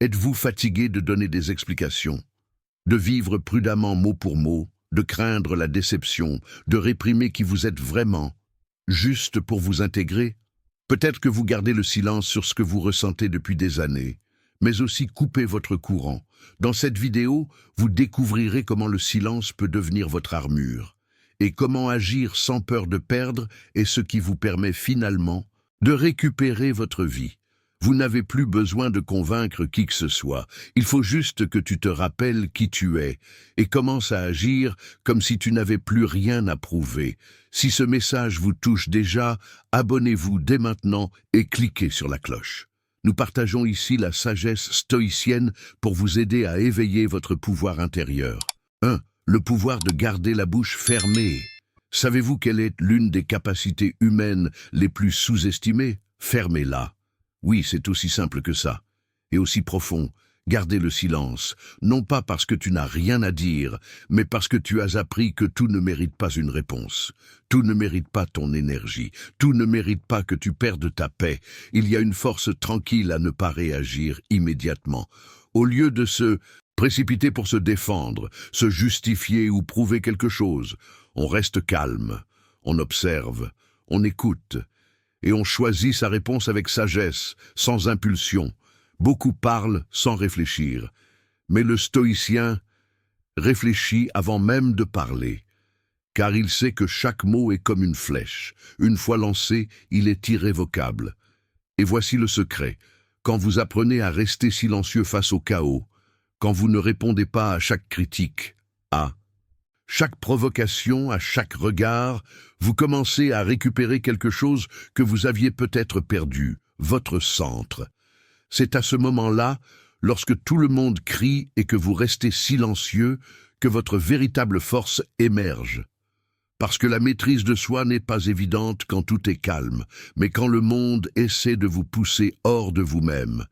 Êtes-vous fatigué de donner des explications, de vivre prudemment mot pour mot, de craindre la déception, de réprimer qui vous êtes vraiment, juste pour vous intégrer? Peut-être que vous gardez le silence sur ce que vous ressentez depuis des années, mais aussi coupez votre courant. Dans cette vidéo, vous découvrirez comment le silence peut devenir votre armure, et comment agir sans peur de perdre est ce qui vous permet finalement de récupérer votre vie. Vous n'avez plus besoin de convaincre qui que ce soit. Il faut juste que tu te rappelles qui tu es et commences à agir comme si tu n'avais plus rien à prouver. Si ce message vous touche déjà, abonnez-vous dès maintenant et cliquez sur la cloche. Nous partageons ici la sagesse stoïcienne pour vous aider à éveiller votre pouvoir intérieur. 1. Le pouvoir de garder la bouche fermée. Savez-vous quelle est l'une des capacités humaines les plus sous-estimées? Fermez-la. Oui, c'est aussi simple que ça, et aussi profond. Gardez le silence, non pas parce que tu n'as rien à dire, mais parce que tu as appris que tout ne mérite pas une réponse. Tout ne mérite pas ton énergie, tout ne mérite pas que tu perdes ta paix. Il y a une force tranquille à ne pas réagir immédiatement. Au lieu de se précipiter pour se défendre, se justifier ou prouver quelque chose, on reste calme, on observe, on écoute. Et on choisit sa réponse avec sagesse, sans impulsion. Beaucoup parlent sans réfléchir. Mais le stoïcien réfléchit avant même de parler, car il sait que chaque mot est comme une flèche. Une fois lancé, il est irrévocable. Et voici le secret. Quand vous apprenez à rester silencieux face au chaos, quand vous ne répondez pas à chaque critique, à chaque provocation, à chaque regard, vous commencez à récupérer quelque chose que vous aviez peut-être perdu, votre centre. C'est à ce moment-là, lorsque tout le monde crie et que vous restez silencieux, que votre véritable force émerge. Parce que la maîtrise de soi n'est pas évidente quand tout est calme, mais quand le monde essaie de vous pousser hors de vous-même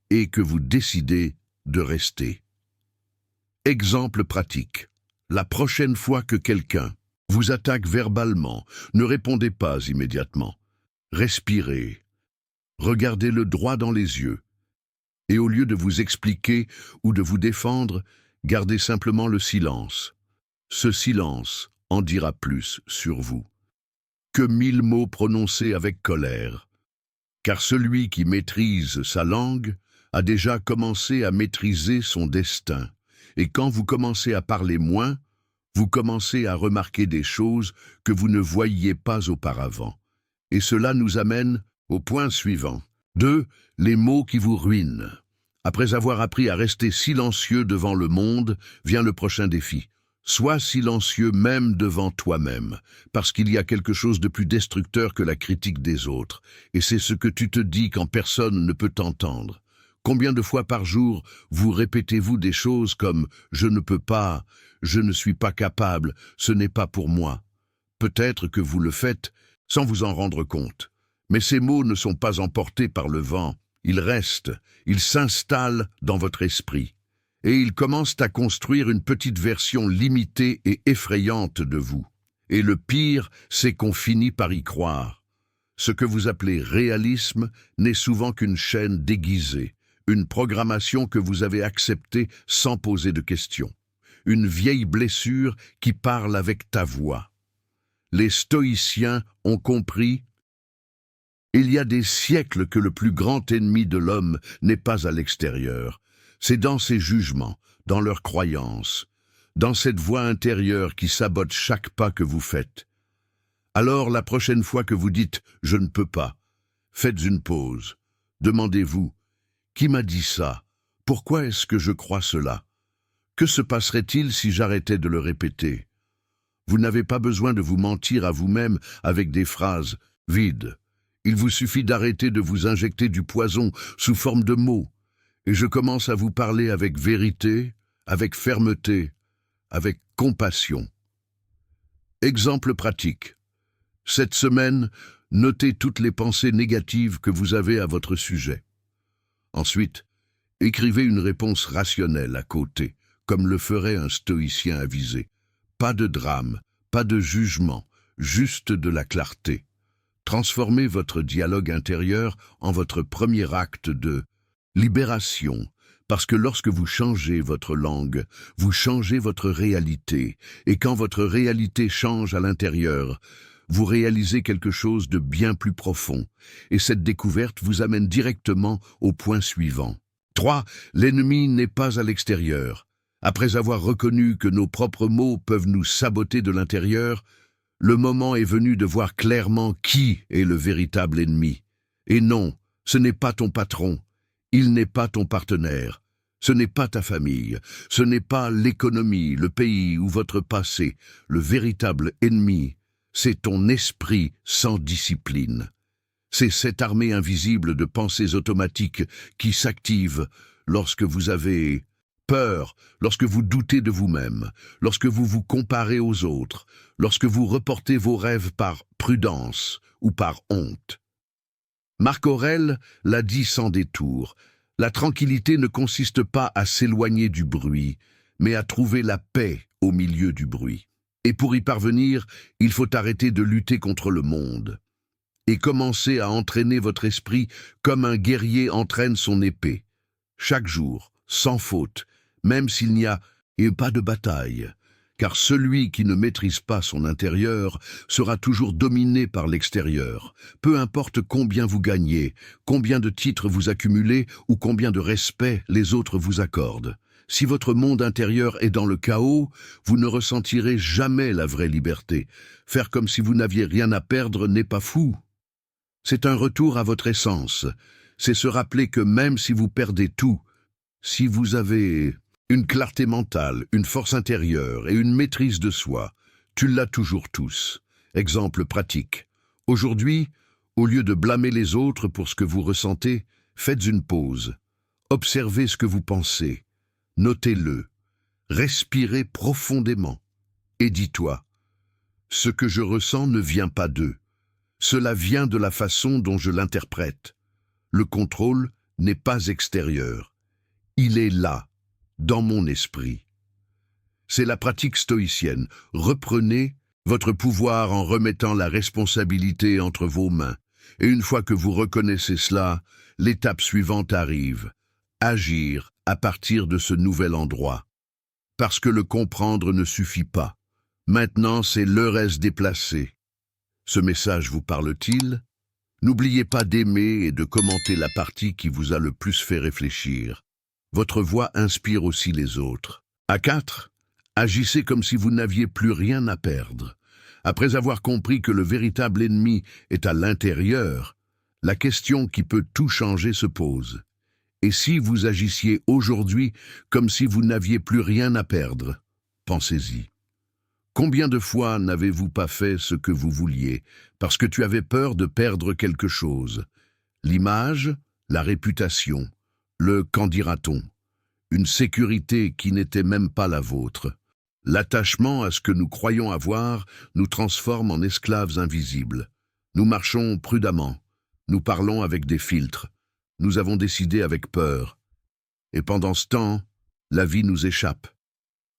et que vous décidez de rester. Exemple pratique. La prochaine fois que quelqu'un vous attaque verbalement, ne répondez pas immédiatement. Respirez, regardez-le droit dans les yeux, et au lieu de vous expliquer ou de vous défendre, gardez simplement le silence. Ce silence en dira plus sur vous que 1000 mots prononcés avec colère, car celui qui maîtrise sa langue a déjà commencé à maîtriser son destin. Et quand vous commencez à parler moins, vous commencez à remarquer des choses que vous ne voyiez pas auparavant. Et cela nous amène au point suivant. 2. Les mots qui vous ruinent. Après avoir appris à rester silencieux devant le monde, vient le prochain défi. Sois silencieux même devant toi-même, parce qu'il y a quelque chose de plus destructeur que la critique des autres. Et c'est ce que tu te dis quand personne ne peut t'entendre. Combien de fois par jour vous répétez-vous des choses comme « je ne peux pas »,« je ne suis pas capable »,« ce n'est pas pour moi ». Peut-être que vous le faites sans vous en rendre compte. Mais ces mots ne sont pas emportés par le vent. Ils restent, ils s'installent dans votre esprit. Et ils commencent à construire une petite version limitée et effrayante de vous. Et le pire, c'est qu'on finit par y croire. Ce que vous appelez réalisme n'est souvent qu'une chaîne déguisée. Une programmation que vous avez acceptée sans poser de questions. Une vieille blessure qui parle avec ta voix. Les stoïciens ont compris. Il y a des siècles que le plus grand ennemi de l'homme n'est pas à l'extérieur. C'est dans ses jugements, dans leurs croyances, dans cette voix intérieure qui sabote chaque pas que vous faites. Alors la prochaine fois que vous dites « je ne peux pas », faites une pause. Demandez-vous « qui m'a dit ça? Pourquoi est-ce que je crois cela? Que se passerait-il si j'arrêtais de le répéter ?» Vous n'avez pas besoin de vous mentir à vous-même avec des phrases vides. Il vous suffit d'arrêter de vous injecter du poison sous forme de mots. Et je commence à vous parler avec vérité, avec fermeté, avec compassion. Exemple pratique. Cette semaine, notez toutes les pensées négatives que vous avez à votre sujet. Ensuite, écrivez une réponse rationnelle à côté, comme le ferait un stoïcien avisé. Pas de drame, pas de jugement, juste de la clarté. Transformez votre dialogue intérieur en votre premier acte de libération, Parce que lorsque vous changez votre langue, vous changez votre réalité. Et quand votre réalité change à l'intérieur, vous réalisez quelque chose de bien plus profond. Et cette découverte vous amène directement au point suivant. 3. L'ennemi n'est pas à l'extérieur. Après avoir reconnu que nos propres mots peuvent nous saboter de l'intérieur, le moment est venu de voir clairement qui est le véritable ennemi. Et non, ce n'est pas ton patron, il n'est pas ton partenaire, ce n'est pas ta famille, ce n'est pas l'économie, le pays ou votre passé. Le véritable ennemi, c'est ton esprit sans discipline. C'est cette armée invisible de pensées automatiques qui s'active lorsque vous avez peur, lorsque vous doutez de vous-même, lorsque vous vous comparez aux autres, lorsque vous reportez vos rêves par prudence ou par honte. Marc Aurèle l'a dit sans détour, la tranquillité ne consiste pas à s'éloigner du bruit, mais à trouver la paix au milieu du bruit. Et pour y parvenir, il faut arrêter de lutter contre le monde et commencer à entraîner votre esprit comme un guerrier entraîne son épée. Chaque jour, sans faute, même s'il n'y a pas de bataille, car celui qui ne maîtrise pas son intérieur sera toujours dominé par l'extérieur. Peu importe combien vous gagnez, combien de titres vous accumulez ou combien de respect les autres vous accordent. Si votre monde intérieur est dans le chaos, vous ne ressentirez jamais la vraie liberté. Faire comme si vous n'aviez rien à perdre n'est pas fou. C'est un retour à votre essence. C'est se rappeler que même si vous perdez tout, si vous avez une clarté mentale, une force intérieure et une maîtrise de soi, tu l'as toujours tous. Exemple pratique. Aujourd'hui, au lieu de blâmer les autres pour ce que vous ressentez, faites une pause. Observez ce que vous pensez. Notez-le. Respirez profondément. Et dis-toi, ce que je ressens ne vient pas d'eux. Cela vient de la façon dont je l'interprète. Le contrôle n'est pas extérieur. Il est là, dans mon esprit. C'est la pratique stoïcienne. Reprenez votre pouvoir en remettant la responsabilité entre vos mains. Et une fois que vous reconnaissez cela, l'étape suivante arrive. Agir à partir de ce nouvel endroit. Parce que le comprendre ne suffit pas. Maintenant, c'est l'heure à se déplacer. Ce message vous parle-t-il? N'oubliez pas d'aimer et de commenter la partie qui vous a le plus fait réfléchir. Votre voix inspire aussi les autres. À 4, agissez comme si vous n'aviez plus rien à perdre. Après avoir compris que le véritable ennemi est à l'intérieur, la question qui peut tout changer se pose. Et si vous agissiez aujourd'hui comme si vous n'aviez plus rien à perdre? Pensez-y. Combien de fois n'avez-vous pas fait ce que vous vouliez parce que tu avais peur de perdre quelque chose? L'image, la réputation, le qu'en dira-t-on, une sécurité qui n'était même pas la vôtre. L'attachement à ce que nous croyons avoir nous transforme en esclaves invisibles. Nous marchons prudemment, nous parlons avec des filtres, nous avons décidé avec peur. Et pendant ce temps, la vie nous échappe.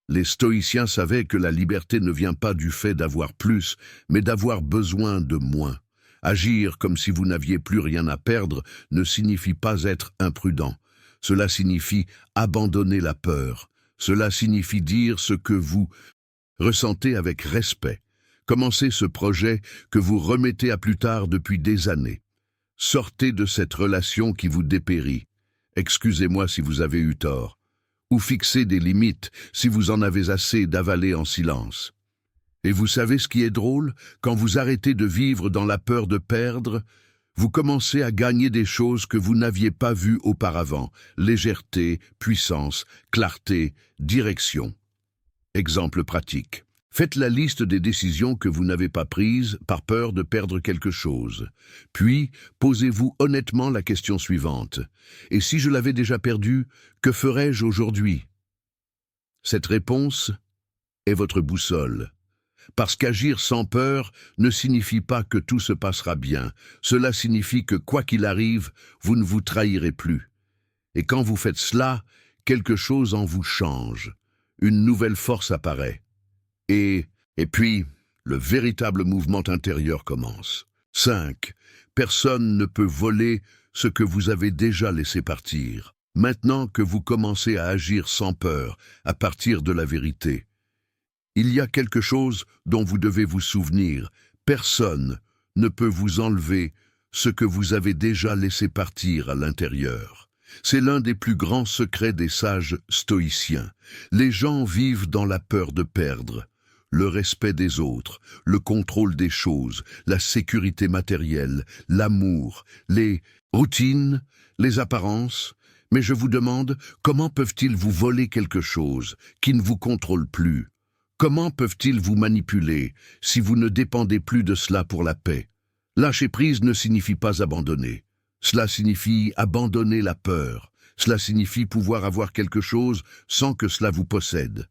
Les stoïciens savaient que la liberté ne vient pas du fait d'avoir plus, mais d'avoir besoin de moins. Agir comme si vous n'aviez plus rien à perdre ne signifie pas être imprudent. Cela signifie abandonner la peur. Cela signifie dire ce que vous ressentez avec respect. Commencez ce projet que vous remettez à plus tard depuis des années. Sortez de cette relation qui vous dépérit. Excusez-moi si vous avez eu tort. Ou fixez des limites si vous en avez assez d'avaler en silence. Et vous savez ce qui est drôle? Quand vous arrêtez de vivre dans la peur de perdre, vous commencez à gagner des choses que vous n'aviez pas vues auparavant. Légèreté, puissance, clarté, direction. Exemple pratique. Faites la liste des décisions que vous n'avez pas prises par peur de perdre quelque chose. Puis, posez-vous honnêtement la question suivante. Et si je l'avais déjà perdu, que ferais-je aujourd'hui? Cette réponse est votre boussole. Parce qu'agir sans peur ne signifie pas que tout se passera bien. Cela signifie que quoi qu'il arrive, vous ne vous trahirez plus. Et quand vous faites cela, quelque chose en vous change. Une nouvelle force apparaît. Et puis, le véritable mouvement intérieur commence. 5. Personne ne peut voler ce que vous avez déjà laissé partir. Maintenant que vous commencez à agir sans peur, à partir de la vérité, il y a quelque chose dont vous devez vous souvenir. Personne ne peut vous enlever ce que vous avez déjà laissé partir à l'intérieur. C'est l'un des plus grands secrets des sages stoïciens. Les gens vivent dans la peur de perdre. Le respect des autres, le contrôle des choses, la sécurité matérielle, l'amour, les routines, les apparences. Mais je vous demande, comment peuvent-ils vous voler quelque chose qui ne vous contrôle plus? Comment peuvent-ils vous manipuler si vous ne dépendez plus de cela pour la paix? Lâcher prise ne signifie pas abandonner. Cela signifie abandonner la peur. Cela signifie pouvoir avoir quelque chose sans que cela vous possède.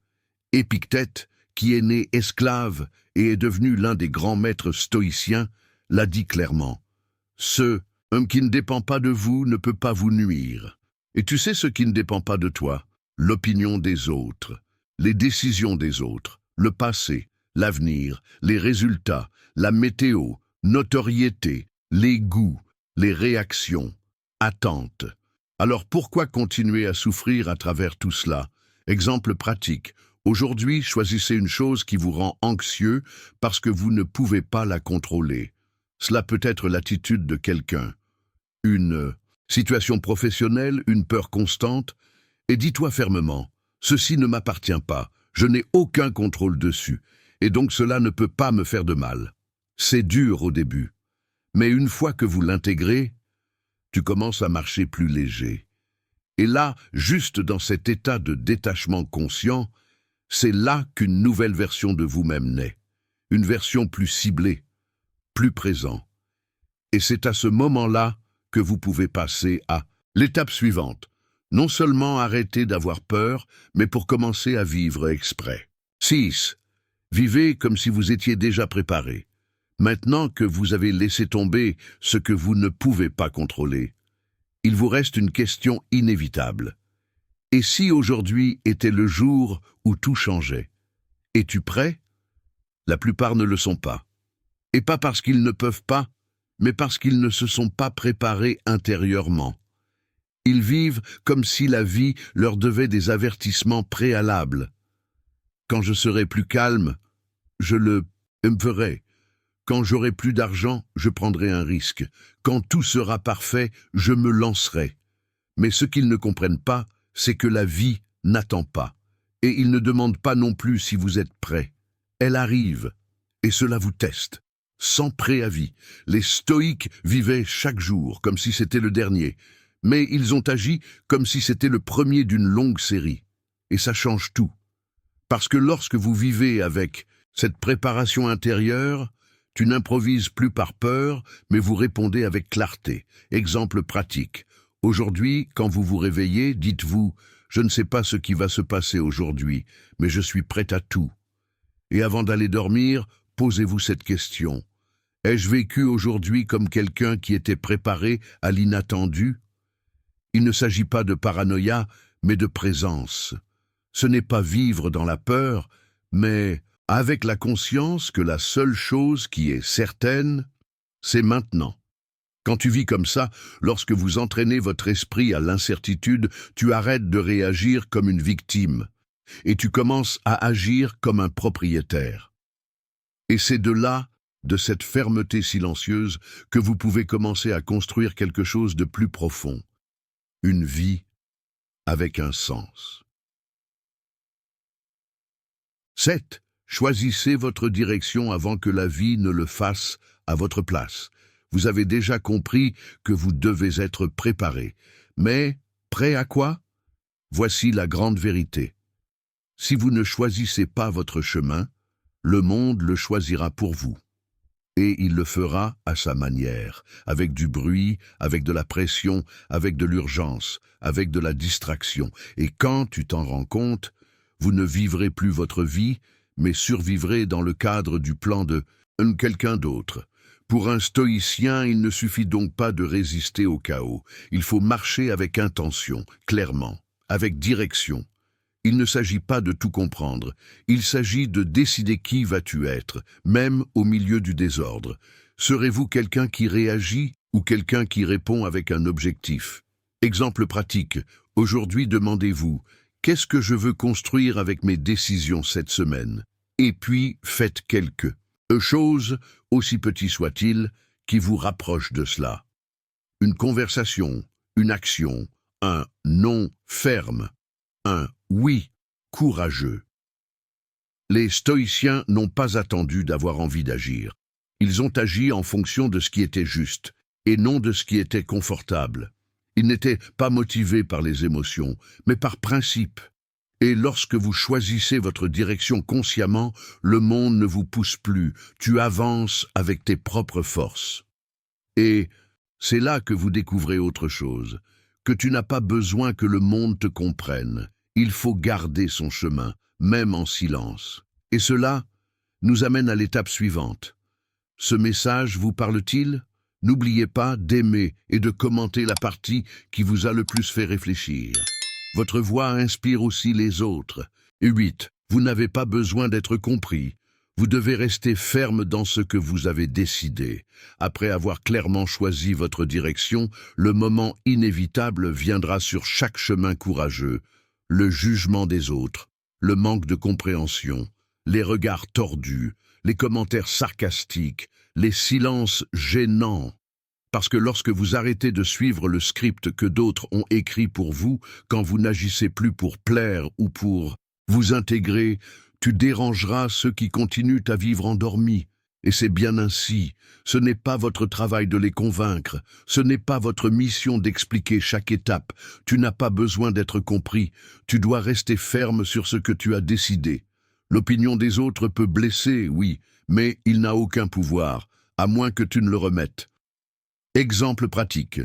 Épictète, qui est né esclave et est devenu l'un des grands maîtres stoïciens, l'a dit clairement. Ce qui ne dépend pas de vous ne peut pas vous nuire. Et tu sais ce qui ne dépend pas de toi? L'opinion des autres, les décisions des autres, le passé, l'avenir, les résultats, la météo, notoriété, les goûts, les réactions, attentes. Alors pourquoi continuer à souffrir à travers tout cela? Exemple pratique. Aujourd'hui, choisissez une chose qui vous rend anxieux parce que vous ne pouvez pas la contrôler. Cela peut être l'attitude de quelqu'un, une situation professionnelle, une peur constante, et dis-toi fermement, ceci ne m'appartient pas, je n'ai aucun contrôle dessus, et donc cela ne peut pas me faire de mal. C'est dur au début, mais une fois que vous l'intégrez, tu commences à marcher plus léger. Et là, juste dans cet état de détachement conscient, c'est là qu'une nouvelle version de vous-même naît, une version plus ciblée, plus présent. Et c'est à ce moment-là que vous pouvez passer à l'étape suivante. Non seulement arrêter d'avoir peur, mais pour commencer à vivre exprès. 6. Vivez comme si vous étiez déjà préparé. Maintenant que vous avez laissé tomber ce que vous ne pouvez pas contrôler, il vous reste une question inévitable. Et si aujourd'hui était le jour où tout changeait? Es-tu prêt? La plupart ne le sont pas. Et pas parce qu'ils ne peuvent pas, mais parce qu'ils ne se sont pas préparés intérieurement. Ils vivent comme si la vie leur devait des avertissements préalables. Quand je serai plus calme, je le ferai. Quand j'aurai plus d'argent, je prendrai un risque. Quand tout sera parfait, je me lancerai. Mais ce qu'ils ne comprennent pas, c'est que la vie n'attend pas. Et ils ne demandent pas non plus si vous êtes prêt. Elle arrive, et cela vous teste. Sans préavis, les stoïques vivaient chaque jour comme si c'était le dernier, mais ils ont agi comme si c'était le premier d'une longue série. Et ça change tout. Parce que lorsque vous vivez avec cette préparation intérieure, tu n'improvises plus par peur, mais vous répondez avec clarté. Exemple pratique. Aujourd'hui, quand vous vous réveillez, dites-vous « Je ne sais pas ce qui va se passer aujourd'hui, mais je suis prêt à tout. » Et avant d'aller dormir, posez-vous cette question. Ai-je vécu aujourd'hui comme quelqu'un qui était préparé à l'inattendu? Il ne s'agit pas de paranoïa, mais de présence. Ce n'est pas vivre dans la peur, mais avec la conscience que la seule chose qui est certaine, c'est maintenant. Quand tu vis comme ça, lorsque vous entraînez votre esprit à l'incertitude, tu arrêtes de réagir comme une victime et tu commences à agir comme un propriétaire. Et c'est de là, de cette fermeté silencieuse, que vous pouvez commencer à construire quelque chose de plus profond, une vie avec un sens. 7. Choisissez votre direction avant que la vie ne le fasse à votre place. Vous avez déjà compris que vous devez être préparé. Mais, prêt à quoi? Voici la grande vérité. Si vous ne choisissez pas votre chemin, le monde le choisira pour vous. Et il le fera à sa manière, avec du bruit, avec de la pression, avec de l'urgence, avec de la distraction. Et quand tu t'en rends compte, vous ne vivrez plus votre vie, mais survivrez dans le cadre du plan de quelqu'un d'autre. Pour un stoïcien, il ne suffit donc pas de résister au chaos. Il faut marcher avec intention, clairement, avec direction. Il ne s'agit pas de tout comprendre. Il s'agit de décider qui vas-tu être, même au milieu du désordre. Serez-vous quelqu'un qui réagit ou quelqu'un qui répond avec un objectif? Exemple pratique. Aujourd'hui, demandez-vous, qu'est-ce que je veux construire avec mes décisions cette semaine? Et puis, faites quelque chose, aussi petit soit-il, qui vous rapproche de cela. Une conversation, une action, un non ferme, un oui courageux. Les stoïciens n'ont pas attendu d'avoir envie d'agir. Ils ont agi en fonction de ce qui était juste, et non de ce qui était confortable. Ils n'étaient pas motivés par les émotions, mais par principe. Et lorsque vous choisissez votre direction consciemment, le monde ne vous pousse plus, tu avances avec tes propres forces. Et c'est là que vous découvrez autre chose, que tu n'as pas besoin que le monde te comprenne. Il faut garder son chemin, même en silence. Et cela nous amène à l'étape suivante. Ce message vous parle-t-il? N'oubliez pas d'aimer et de commenter la partie qui vous a le plus fait réfléchir. Votre voix inspire aussi les autres. 8. Vous n'avez pas besoin d'être compris. Vous devez rester ferme dans ce que vous avez décidé. Après avoir clairement choisi votre direction, le moment inévitable viendra sur chaque chemin courageux. Le jugement des autres, le manque de compréhension, les regards tordus, les commentaires sarcastiques, les silences gênants. Parce que lorsque vous arrêtez de suivre le script que d'autres ont écrit pour vous, quand vous n'agissez plus pour plaire ou pour vous intégrer, tu dérangeras ceux qui continuent à vivre endormis. Et c'est bien ainsi. Ce n'est pas votre travail de les convaincre. Ce n'est pas votre mission d'expliquer chaque étape. Tu n'as pas besoin d'être compris. Tu dois rester ferme sur ce que tu as décidé. L'opinion des autres peut blesser, oui, mais il n'a aucun pouvoir, à moins que tu ne le remettes. Exemple pratique.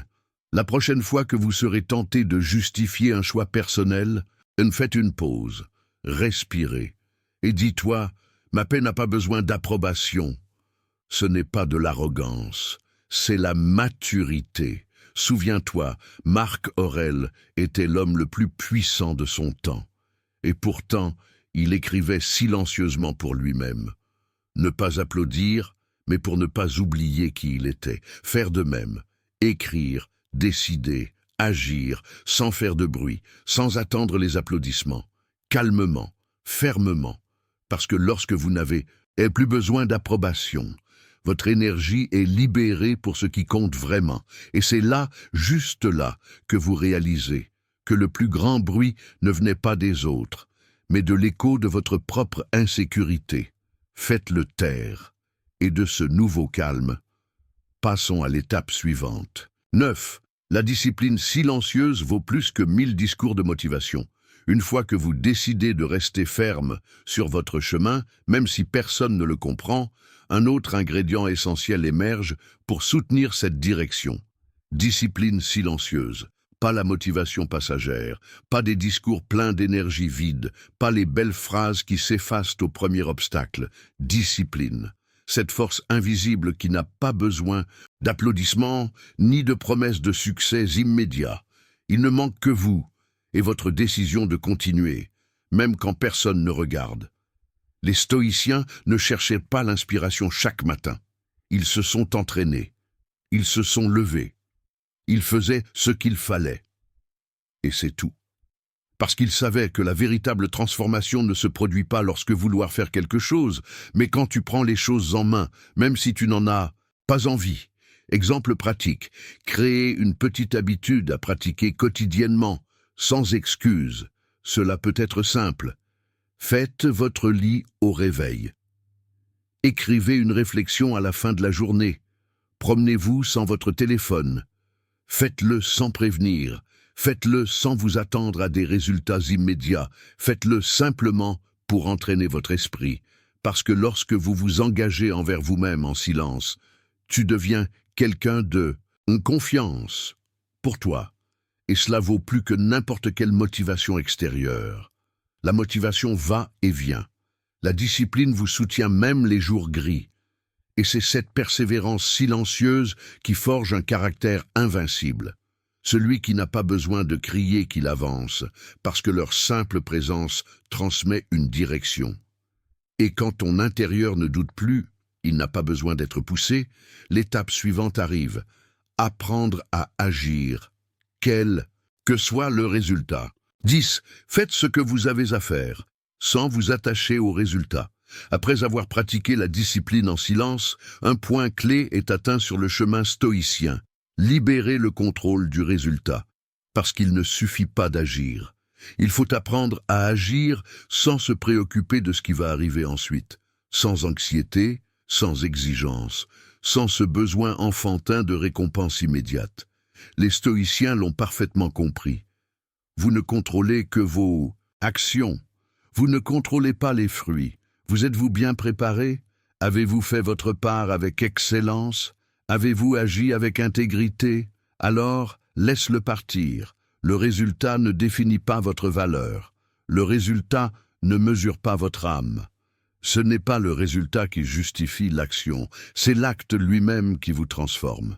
La prochaine fois que vous serez tenté de justifier un choix personnel, faites une pause, respirez, et dis-toi, ma paix n'a pas besoin d'approbation. Ce n'est pas de l'arrogance, c'est la maturité. Souviens-toi, Marc Aurèle était l'homme le plus puissant de son temps. Et pourtant, il écrivait silencieusement pour lui-même. Ne pas applaudir, mais pour ne pas oublier qui il était. Faire de même, écrire, décider, agir, sans faire de bruit, sans attendre les applaudissements, calmement, fermement, parce que lorsque vous n'avez plus besoin d'approbation, votre énergie est libérée pour ce qui compte vraiment, et c'est là, juste là, que vous réalisez que le plus grand bruit ne venait pas des autres, mais de l'écho de votre propre insécurité. Faites-le taire. Et de ce nouveau calme, passons à l'étape suivante. 9. La discipline silencieuse vaut plus que 1000 discours de motivation. Une fois que vous décidez de rester ferme sur votre chemin, même si personne ne le comprend, un autre ingrédient essentiel émerge pour soutenir cette direction. Discipline silencieuse. Pas la motivation passagère, pas des discours pleins d'énergie vide, pas les belles phrases qui s'effacent au premier obstacle. Discipline. Cette force invisible qui n'a pas besoin d'applaudissements ni de promesses de succès immédiats. Il ne manque que vous et votre décision de continuer, même quand personne ne regarde. Les stoïciens ne cherchaient pas l'inspiration chaque matin. Ils se sont entraînés. Ils se sont levés. Ils faisaient ce qu'il fallait. Et c'est tout. Parce qu'ils savaient que la véritable transformation ne se produit pas lorsque vouloir faire quelque chose, mais quand tu prends les choses en main, même si tu n'en as pas envie. Exemple pratique, créer une petite habitude à pratiquer quotidiennement, sans excuse. Cela peut être simple. Faites votre lit au réveil. Écrivez une réflexion à la fin de la journée. Promenez-vous sans votre téléphone. Faites-le sans prévenir. Faites-le sans vous attendre à des résultats immédiats. Faites-le simplement pour entraîner votre esprit. Parce que lorsque vous vous engagez envers vous-même en silence, tu deviens quelqu'un de confiance pour toi. Et cela vaut plus que n'importe quelle motivation extérieure. La motivation va et vient. La discipline vous soutient même les jours gris. Et c'est cette persévérance silencieuse qui forge un caractère invincible. Celui qui n'a pas besoin de crier qu'il avance, parce que leur simple présence transmet une direction. Et quand ton intérieur ne doute plus, il n'a pas besoin d'être poussé, l'étape suivante arrive. Apprendre à agir. Quelle que soit le résultat. 10. Faites ce que vous avez à faire, sans vous attacher au résultat. Après avoir pratiqué la discipline en silence, un point clé est atteint sur le chemin stoïcien. Libérer le contrôle du résultat, parce qu'il ne suffit pas d'agir. Il faut apprendre à agir sans se préoccuper de ce qui va arriver ensuite, sans anxiété, sans exigence, sans ce besoin enfantin de récompense immédiate. Les stoïciens l'ont parfaitement compris. Vous ne contrôlez que vos actions. Vous ne contrôlez pas les fruits. Vous êtes-vous bien préparé? Avez-vous fait votre part avec excellence? Avez-vous agi avec intégrité? Alors, laisse-le partir. Le résultat ne définit pas votre valeur. Le résultat ne mesure pas votre âme. Ce n'est pas le résultat qui justifie l'action, c'est l'acte lui-même qui vous transforme.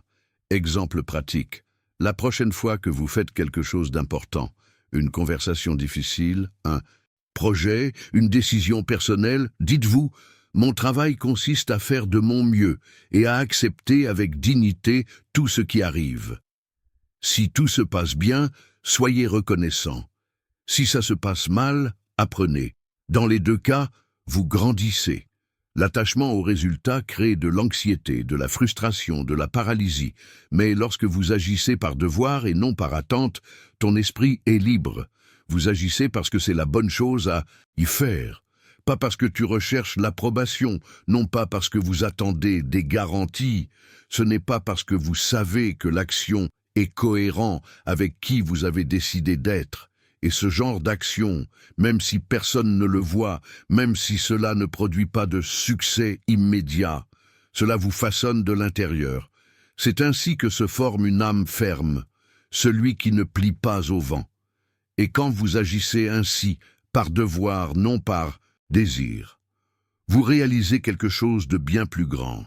Exemple pratique. La prochaine fois que vous faites quelque chose d'important, une conversation difficile, un projet, une décision personnelle, dites-vous « Mon travail consiste à faire de mon mieux et à accepter avec dignité tout ce qui arrive. » Si tout se passe bien, soyez reconnaissant. Si ça se passe mal, apprenez. Dans les deux cas, vous grandissez. L'attachement au résultat crée de l'anxiété, de la frustration, de la paralysie. Mais lorsque vous agissez par devoir et non par attente, ton esprit est libre. Vous agissez parce que c'est la bonne chose à y faire. Pas parce que tu recherches l'approbation, non pas parce que vous attendez des garanties. Ce n'est pas parce que vous savez que l'action est cohérente avec qui vous avez décidé d'être. Et ce genre d'action, même si personne ne le voit, même si cela ne produit pas de succès immédiat, cela vous façonne de l'intérieur. C'est ainsi que se forme une âme ferme, celui qui ne plie pas au vent. Et quand vous agissez ainsi, par devoir, non par désir, vous réalisez quelque chose de bien plus grand,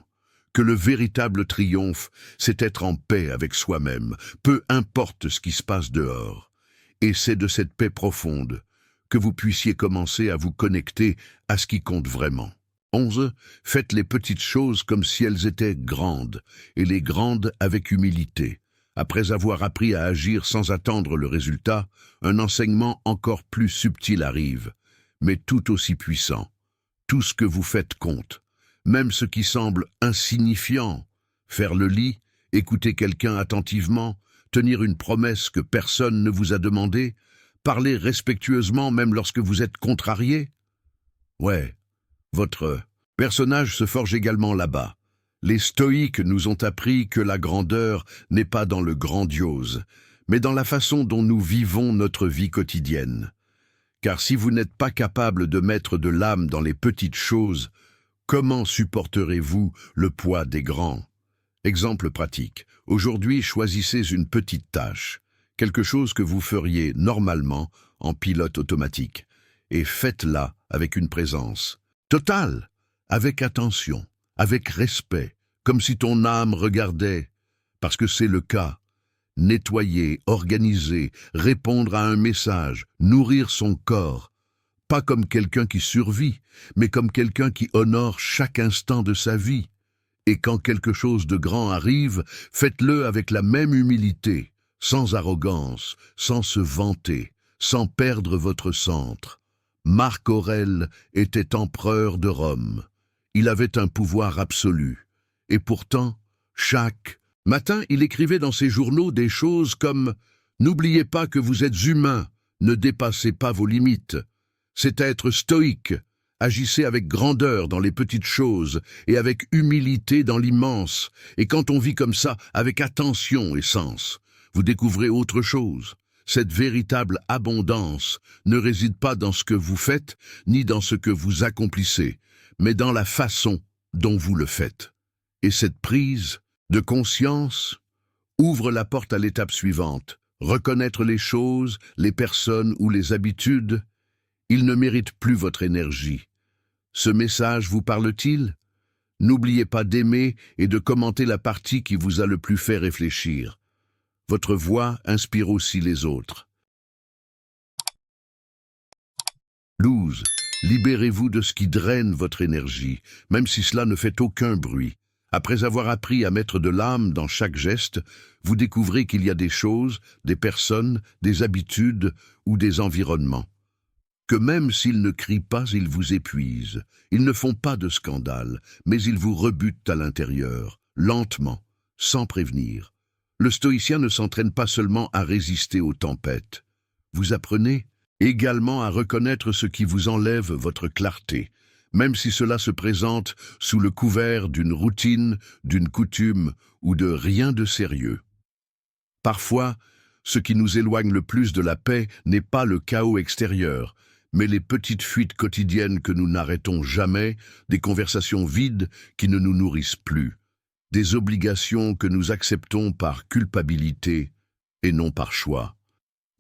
que le véritable triomphe, c'est être en paix avec soi-même, peu importe ce qui se passe dehors. Et c'est de cette paix profonde que vous puissiez commencer à vous connecter à ce qui compte vraiment. 11. Faites les petites choses comme si elles étaient grandes, et les grandes avec humilité. Après avoir appris à agir sans attendre le résultat, un enseignement encore plus subtil arrive, mais tout aussi puissant. Tout ce que vous faites compte, même ce qui semble insignifiant. Faire le lit, écouter quelqu'un attentivement, tenir une promesse que personne ne vous a demandé, parler respectueusement même lorsque vous êtes contrarié. Ouais, votre personnage se forge également là-bas. Les stoïques nous ont appris que la grandeur n'est pas dans le grandiose, mais dans la façon dont nous vivons notre vie quotidienne. Car si vous n'êtes pas capable de mettre de l'âme dans les petites choses, comment supporterez-vous le poids des grands? Exemple pratique. Aujourd'hui, choisissez une petite tâche, quelque chose que vous feriez normalement en pilote automatique, et faites-la avec une présence totale, avec attention, avec respect, comme si ton âme regardait, parce que c'est le cas. Nettoyer, organiser, répondre à un message, nourrir son corps, pas comme quelqu'un qui survit, mais comme quelqu'un qui honore chaque instant de sa vie. Et quand quelque chose de grand arrive, faites-le avec la même humilité, sans arrogance, sans se vanter, sans perdre votre centre. Marc Aurèle était empereur de Rome. Il avait un pouvoir absolu. Et pourtant, chaque matin, il écrivait dans ses journaux des choses comme « N'oubliez pas que vous êtes humain, ne dépassez pas vos limites ». C'est être stoïque. Agissez avec grandeur dans les petites choses et avec humilité dans l'immense. Et quand on vit comme ça, avec attention et sens, vous découvrez autre chose. Cette véritable abondance ne réside pas dans ce que vous faites, ni dans ce que vous accomplissez, mais dans la façon dont vous le faites. Et cette prise de conscience ouvre la porte à l'étape suivante. Reconnaître les choses, les personnes ou les habitudes. Il ne mérite plus votre énergie. Ce message vous parle-t-il? N'oubliez pas d'aimer et de commenter la partie qui vous a le plus fait réfléchir. Votre voix inspire aussi les autres. 12. Libérez-vous de ce qui draine votre énergie, même si cela ne fait aucun bruit. Après avoir appris à mettre de l'âme dans chaque geste, vous découvrez qu'il y a des choses, des personnes, des habitudes ou des environnements. Que même s'ils ne crient pas, ils vous épuisent. Ils ne font pas de scandale, mais ils vous rebutent à l'intérieur, lentement, sans prévenir. Le stoïcien ne s'entraîne pas seulement à résister aux tempêtes. Vous apprenez également à reconnaître ce qui vous enlève votre clarté, même si cela se présente sous le couvert d'une routine, d'une coutume ou de rien de sérieux. Parfois, ce qui nous éloigne le plus de la paix n'est pas le chaos extérieur, mais les petites fuites quotidiennes que nous n'arrêtons jamais, des conversations vides qui ne nous nourrissent plus, des obligations que nous acceptons par culpabilité et non par choix,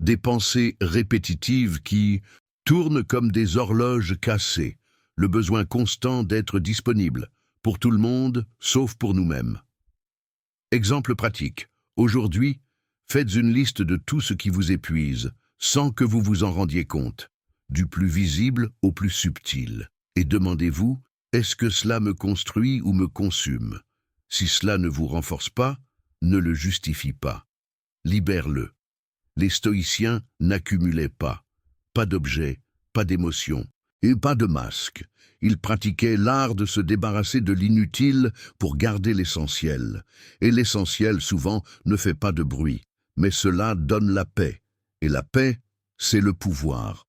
des pensées répétitives qui tournent comme des horloges cassées, le besoin constant d'être disponible, pour tout le monde, sauf pour nous-mêmes. Exemple pratique. Aujourd'hui, faites une liste de tout ce qui vous épuise, sans que vous vous en rendiez compte, du plus visible au plus subtil. Et demandez-vous, est-ce que cela me construit ou me consume? Si cela ne vous renforce pas, ne le justifie pas. Libère-le. Les stoïciens n'accumulaient pas d'objets, pas d'émotions, et pas de masques. Ils pratiquaient l'art de se débarrasser de l'inutile pour garder l'essentiel. Et l'essentiel, souvent, ne fait pas de bruit. Mais cela donne la paix. Et la paix, c'est le pouvoir.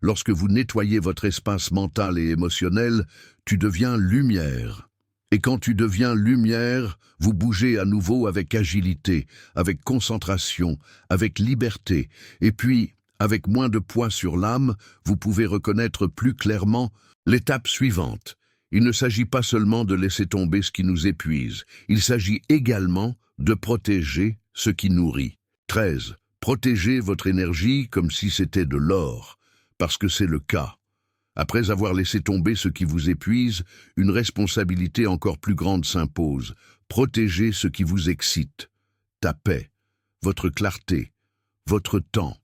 Lorsque vous nettoyez votre espace mental et émotionnel, tu deviens lumière. Et quand tu deviens lumière, vous bougez à nouveau avec agilité, avec concentration, avec liberté. Et puis, avec moins de poids sur l'âme, vous pouvez reconnaître plus clairement l'étape suivante. Il ne s'agit pas seulement de laisser tomber ce qui nous épuise, il s'agit également de protéger ce qui nourrit. 13. Protégez votre énergie comme si c'était de l'or, parce que c'est le cas. Après avoir laissé tomber ce qui vous épuise, une responsabilité encore plus grande s'impose. Protégez ce qui vous excite. Ta paix, votre clarté, votre temps,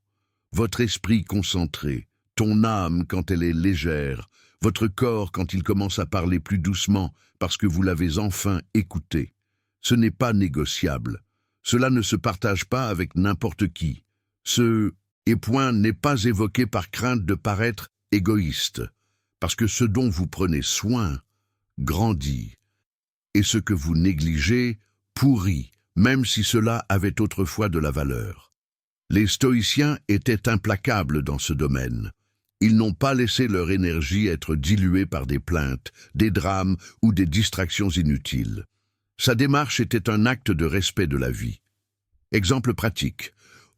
votre esprit concentré, ton âme quand elle est légère, votre corps quand il commence à parler plus doucement parce que vous l'avez enfin écouté. Ce n'est pas négociable. Cela ne se partage pas avec n'importe qui. Ce point n'est pas évoqué par crainte de paraître égoïste, parce que ce dont vous prenez soin grandit, et ce que vous négligez pourrit, même si cela avait autrefois de la valeur. Les stoïciens étaient implacables dans ce domaine. Ils n'ont pas laissé leur énergie être diluée par des plaintes, des drames ou des distractions inutiles. Sa démarche était un acte de respect de la vie. Exemple pratique.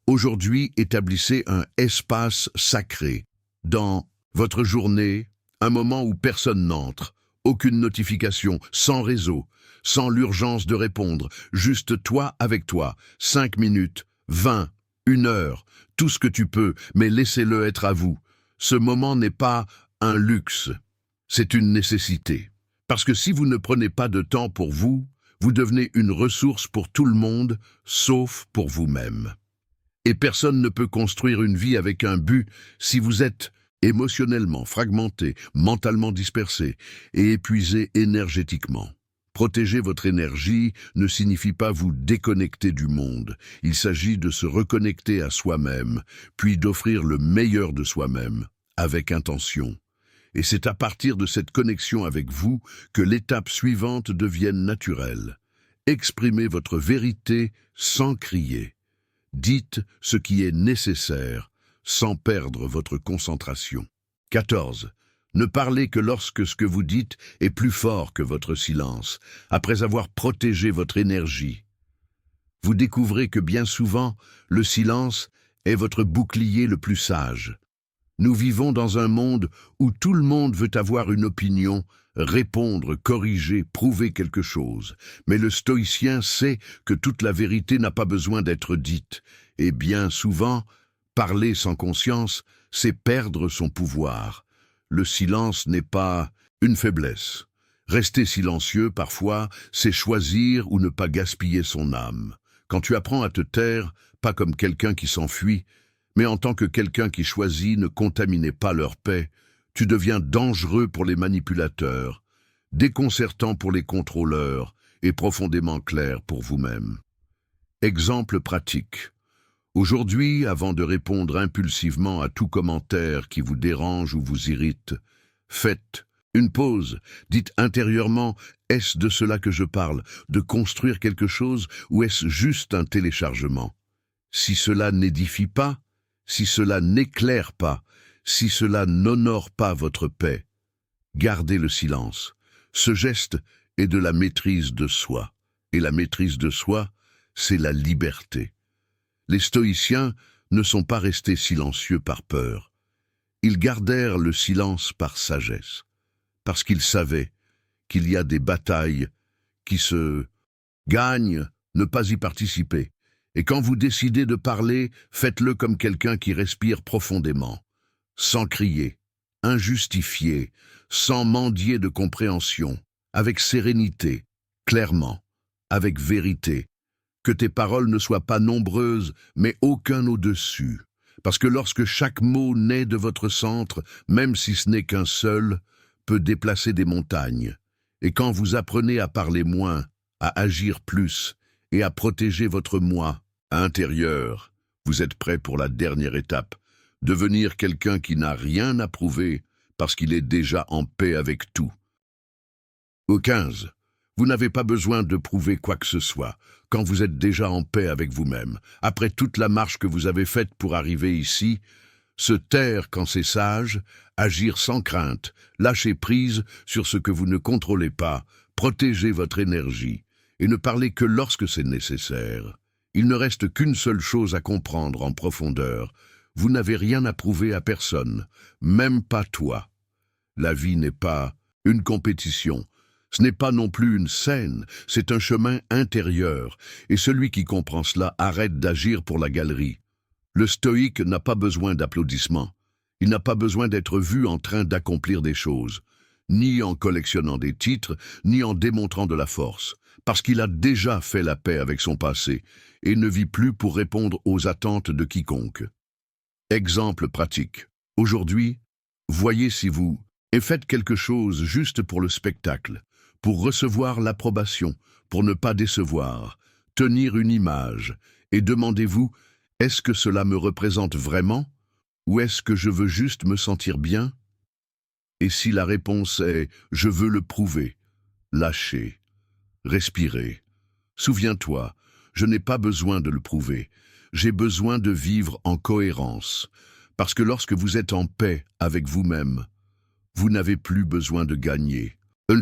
Aujourd'hui, établissez un espace sacré dans votre journée, un moment où personne n'entre, aucune notification, sans réseau, sans l'urgence de répondre, juste toi avec toi, 5 minutes, 20, 1 heure, tout ce que tu peux, mais laissez-le être à vous. Ce moment n'est pas un luxe, c'est une nécessité. Parce que si vous ne prenez pas de temps pour vous, vous devenez une ressource pour tout le monde, sauf pour vous-même. Et personne ne peut construire une vie avec un but si vous êtes émotionnellement fragmenté, mentalement dispersé et épuisé énergétiquement. Protéger votre énergie ne signifie pas vous déconnecter du monde. Il s'agit de se reconnecter à soi-même, puis d'offrir le meilleur de soi-même, avec intention. Et c'est à partir de cette connexion avec vous que l'étape suivante devienne naturelle. Exprimez votre vérité sans crier. Dites ce qui est nécessaire, sans perdre votre concentration. 14. Ne parlez que lorsque ce que vous dites est plus fort que votre silence, après avoir protégé votre énergie. Vous découvrez que bien souvent, le silence est votre bouclier le plus sage. Nous vivons dans un monde où tout le monde veut avoir une opinion, répondre, corriger, prouver quelque chose. Mais le stoïcien sait que toute la vérité n'a pas besoin d'être dite. Et bien souvent, parler sans conscience, c'est perdre son pouvoir. Le silence n'est pas une faiblesse. Rester silencieux, parfois, c'est choisir ou ne pas gaspiller son âme. Quand tu apprends à te taire, pas comme quelqu'un qui s'enfuit, mais en tant que quelqu'un qui choisit ne contaminer pas leur paix, tu deviens dangereux pour les manipulateurs, déconcertant pour les contrôleurs et profondément clair pour vous-même. Exemple pratique. Aujourd'hui, avant de répondre impulsivement à tout commentaire qui vous dérange ou vous irrite, faites une pause, dites intérieurement « Est-ce de cela que je parle, de construire quelque chose ou est-ce juste un téléchargement ?» Si cela n'édifie pas, si cela n'éclaire pas, si cela n'honore pas votre paix, gardez le silence. Ce geste est de la maîtrise de soi. Et la maîtrise de soi, c'est la liberté. Les stoïciens ne sont pas restés silencieux par peur. Ils gardèrent le silence par sagesse, parce qu'ils savaient qu'il y a des batailles qui se gagnent, ne pas y participer. Et quand vous décidez de parler, faites-le comme quelqu'un qui respire profondément, sans crier, injustifié, sans mendier de compréhension, avec sérénité, clairement, avec vérité. Que tes paroles ne soient pas nombreuses, mais aucun au-dessus. Parce que lorsque chaque mot naît de votre centre, même si ce n'est qu'un seul, peut déplacer des montagnes. Et quand vous apprenez à parler moins, à agir plus, et à protéger votre moi intérieur, vous êtes prêt pour la dernière étape, devenir quelqu'un qui n'a rien à prouver parce qu'il est déjà en paix avec tout. Au 15. Vous n'avez pas besoin de prouver quoi que ce soit, quand vous êtes déjà en paix avec vous-même. Après toute la marche que vous avez faite pour arriver ici, se taire quand c'est sage, agir sans crainte, lâcher prise sur ce que vous ne contrôlez pas, protéger votre énergie, et ne parler que lorsque c'est nécessaire. Il ne reste qu'une seule chose à comprendre en profondeur. Vous n'avez rien à prouver à personne, même pas toi. La vie n'est pas une compétition. Ce n'est pas non plus une scène, c'est un chemin intérieur, et celui qui comprend cela arrête d'agir pour la galerie. Le stoïque n'a pas besoin d'applaudissements. Il n'a pas besoin d'être vu en train d'accomplir des choses, ni en collectionnant des titres, ni en démontrant de la force, parce qu'il a déjà fait la paix avec son passé et ne vit plus pour répondre aux attentes de quiconque. Exemple pratique. Aujourd'hui, voyez si vous et faites quelque chose juste pour le spectacle, pour recevoir l'approbation, pour ne pas décevoir, tenir une image, et demandez-vous, est-ce que cela me représente vraiment, ou est-ce que je veux juste me sentir bien? Et si la réponse est « je veux le prouver », lâchez, respirez. Souviens-toi, je n'ai pas besoin de le prouver, j'ai besoin de vivre en cohérence, parce que lorsque vous êtes en paix avec vous-même, vous n'avez plus besoin de gagner.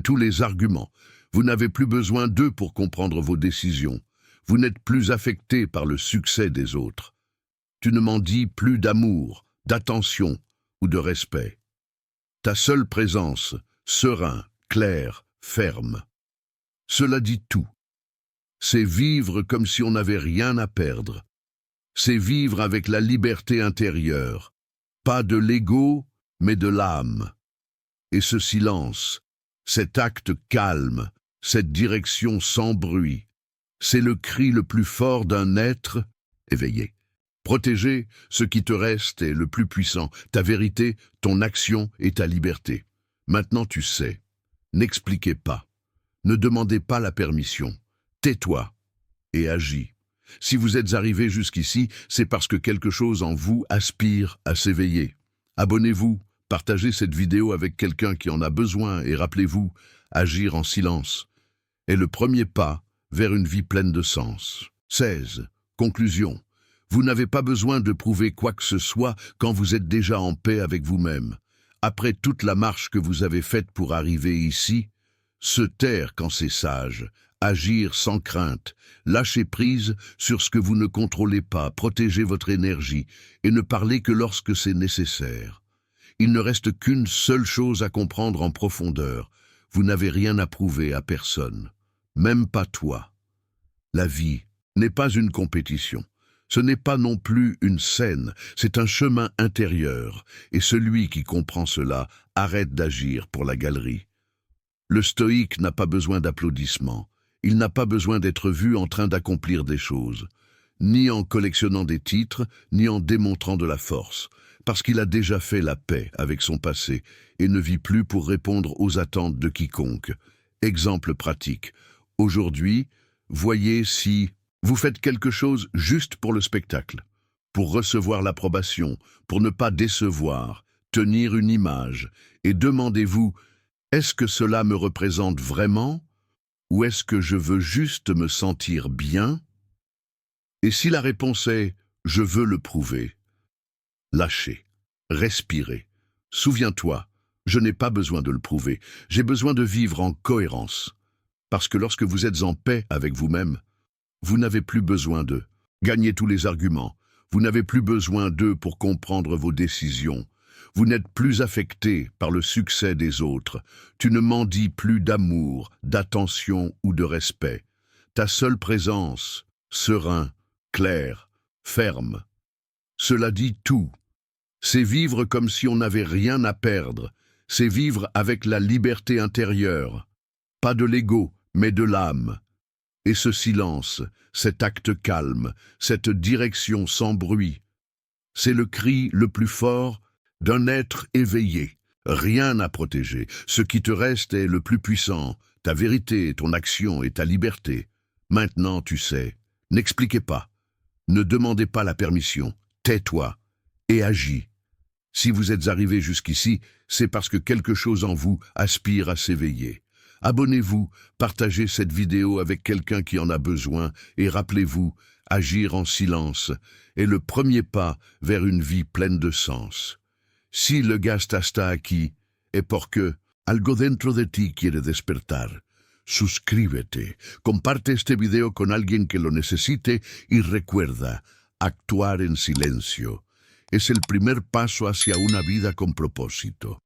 Tous les arguments, vous n'avez plus besoin d'eux pour comprendre vos décisions. Vous n'êtes plus affecté par le succès des autres. Tu ne m'en dis plus d'amour, d'attention ou de respect. Ta seule présence, serein, clair, ferme. Cela dit tout. C'est vivre comme si on n'avait rien à perdre. C'est vivre avec la liberté intérieure. Pas de l'ego, mais de l'âme. Et ce silence, cet acte calme, cette direction sans bruit, c'est le cri le plus fort d'un être éveillé. Protéger ce qui te reste est le plus puissant, ta vérité, ton action et ta liberté. Maintenant tu sais, n'expliquez pas, ne demandez pas la permission, tais-toi et agis. Si vous êtes arrivé jusqu'ici, c'est parce que quelque chose en vous aspire à s'éveiller. Abonnez-vous. Partagez cette vidéo avec quelqu'un qui en a besoin et rappelez-vous, agir en silence est le premier pas vers une vie pleine de sens. 16. Conclusion. Vous n'avez pas besoin de prouver quoi que ce soit quand vous êtes déjà en paix avec vous-même. Après toute la marche que vous avez faite pour arriver ici, se taire quand c'est sage, agir sans crainte, lâcher prise sur ce que vous ne contrôlez pas, protéger votre énergie et ne parler que lorsque c'est nécessaire. Il ne reste qu'une seule chose à comprendre en profondeur. Vous n'avez rien à prouver à personne, même pas toi. La vie n'est pas une compétition. Ce n'est pas non plus une scène, c'est un chemin intérieur, et celui qui comprend cela arrête d'agir pour la galerie. Le stoïque n'a pas besoin d'applaudissements, il n'a pas besoin d'être vu en train d'accomplir des choses, ni en collectionnant des titres, ni en démontrant de la force, parce qu'il a déjà fait la paix avec son passé et ne vit plus pour répondre aux attentes de quiconque. Exemple pratique. Aujourd'hui, voyez si vous faites quelque chose juste pour le spectacle, pour recevoir l'approbation, pour ne pas décevoir, tenir une image, et demandez-vous, est-ce que cela me représente vraiment ou est-ce que je veux juste me sentir bien? Et si la réponse est je veux le prouver, lâchez, respirez. Souviens-toi, je n'ai pas besoin de le prouver, j'ai besoin de vivre en cohérence. Parce que lorsque vous êtes en paix avec vous-même, vous n'avez plus besoin d'eux. Gagnez tous les arguments. Vous n'avez plus besoin d'eux pour comprendre vos décisions. Vous n'êtes plus affecté par le succès des autres. Tu ne mendis plus d'amour, d'attention ou de respect. Ta seule présence, serein, clair, ferme. Cela dit tout. C'est vivre comme si on n'avait rien à perdre. C'est vivre avec la liberté intérieure. Pas de l'ego, mais de l'âme. Et ce silence, cet acte calme, cette direction sans bruit, c'est le cri le plus fort d'un être éveillé. Rien à protéger. Ce qui te reste est le plus puissant, ta vérité, ton action et ta liberté. Maintenant, tu sais, n'expliquez pas. Ne demandez pas la permission. Tais-toi et agis. Si vous êtes arrivé jusqu'ici, c'est parce que quelque chose en vous aspire à s'éveiller. Abonnez-vous, partagez cette vidéo avec quelqu'un qui en a besoin et rappelez-vous, agir en silence est le premier pas vers une vie pleine de sens. Si le gasta está aquí, es porque algo dentro de ti quiere despertar. Suscríbete, comparte este video con alguien que lo necesite y recuerda, actuar en silencio es el primer paso hacia una vida con propósito.